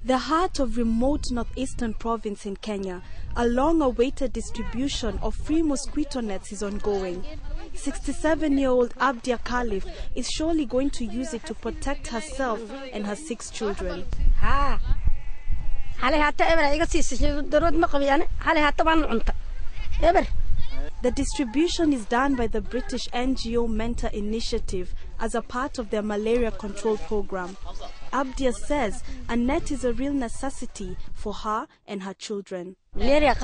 The heart of remote northeastern province in Kenya, a long-awaited distribution of free mosquito nets is ongoing. 67-year-old Abdia Khalif is surely going to use it to protect herself and her 6 children. The distribution is done by the British NGO Mentor Initiative as a part of their malaria control program. Abdia says a net is a real necessity for her and her children. Malaria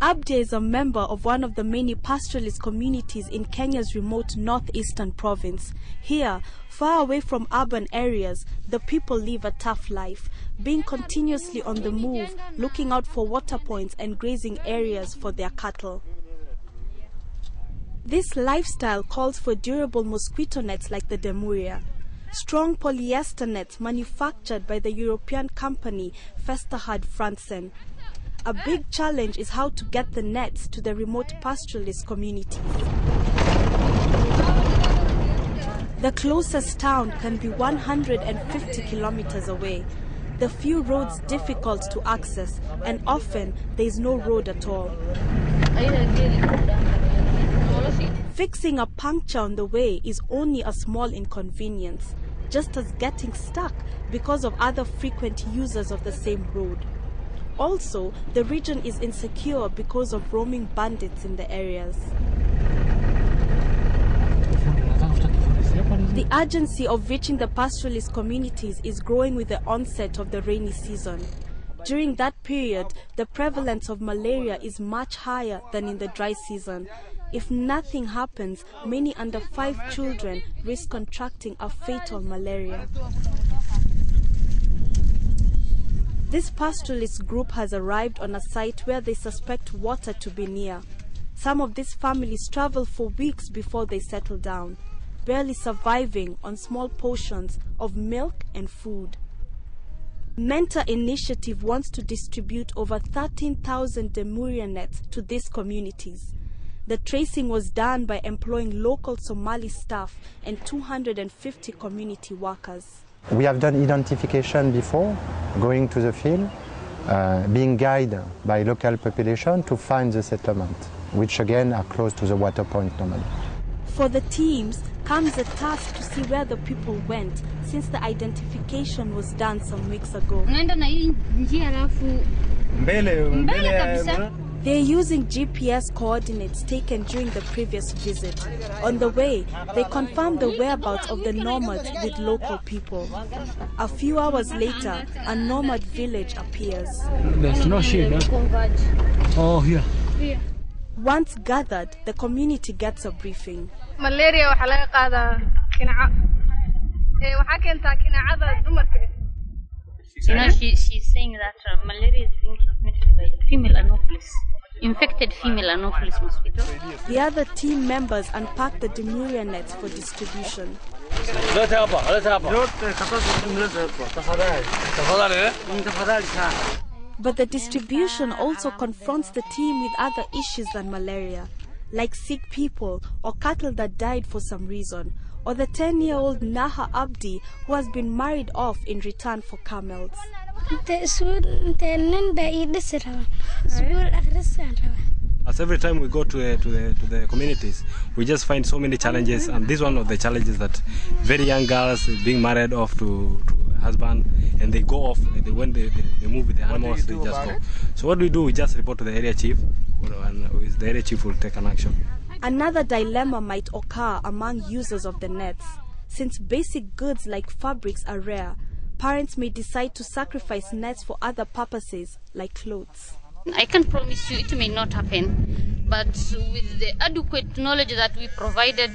Abdia is a member of one of the many pastoralist communities in Kenya's remote northeastern province. Here, far away from urban areas, the people live a tough life, being continuously on the move, looking out for water points and grazing areas for their cattle. This lifestyle calls for durable mosquito nets like the Demuria. Strong polyester nets manufactured by the European company Festerhard Fransen. A big challenge is how to get the nets to the remote pastoralist communities. The closest town can be 150 kilometers away. The few roads difficult to access, and often there is no road at all. Fixing a puncture on the way is only a small inconvenience, just as getting stuck because of other frequent users of the same road. Also, the region is insecure because of roaming bandits in the areas. The urgency of reaching the pastoralist communities is growing with the onset of the rainy season. During that period, the prevalence of malaria is much higher than in the dry season. If nothing happens, many under 5 children risk contracting a fatal malaria. This pastoralist group has arrived on a site where they suspect water to be near. Some of these families travel for weeks before they settle down, barely surviving on small portions of milk and food. Mentor Initiative wants to distribute over 13,000 Demuria nets to these communities. The tracing was done by employing local Somali staff and 250 community workers. We have done identification before, going to the field, being guided by local population to find the settlement, which again are close to the water point normally. For the teams comes a task to see where the people went, since the identification was done some weeks ago. They are using GPS coordinates taken during the previous visit. On the way, they confirm the whereabouts of the nomads with local people. A few hours later, a nomad village appears. There's no shade, huh? Oh, here. Once gathered, the community gets a briefing. Malaria she's saying that malaria is being transmitted by female anopheles, infected female anopheles mosquito. The other team members unpack the Demuria nets for distribution. But the distribution also confronts the team with other issues than malaria, like sick people or cattle that died for some reason, or the 10-year-old Naha Abdi who has been married off in return for camels. As every time we go to the communities, we just find so many challenges, and this is one of the challenges that very young girls being married off to husband, and they go off, when they move with the animals, they just go. So what we do, we just report to the area chief, and the area chief will take an action. Another dilemma might occur among users of the nets. Since basic goods like fabrics are rare, parents may decide to sacrifice nets for other purposes like clothes. I can promise you it may not happen, but with the adequate knowledge that we provided,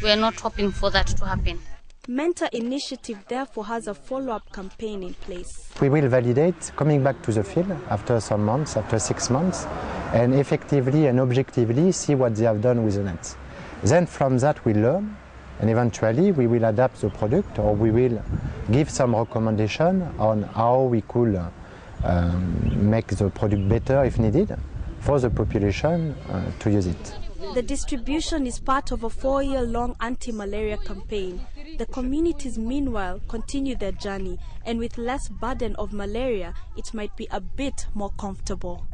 we are not hoping for that to happen. Mentor Initiative therefore has a follow-up campaign in place. We will validate coming back to the field after some months, after 6 months, and effectively and objectively see what they have done with the nets. Then from that we learn, and eventually we will adapt the product, or we will give some recommendation on how we could make the product better if needed for the population to use it. The distribution is part of a 4-year-long anti-malaria campaign. The communities, meanwhile, continue their journey, and with less burden of malaria, it might be a bit more comfortable.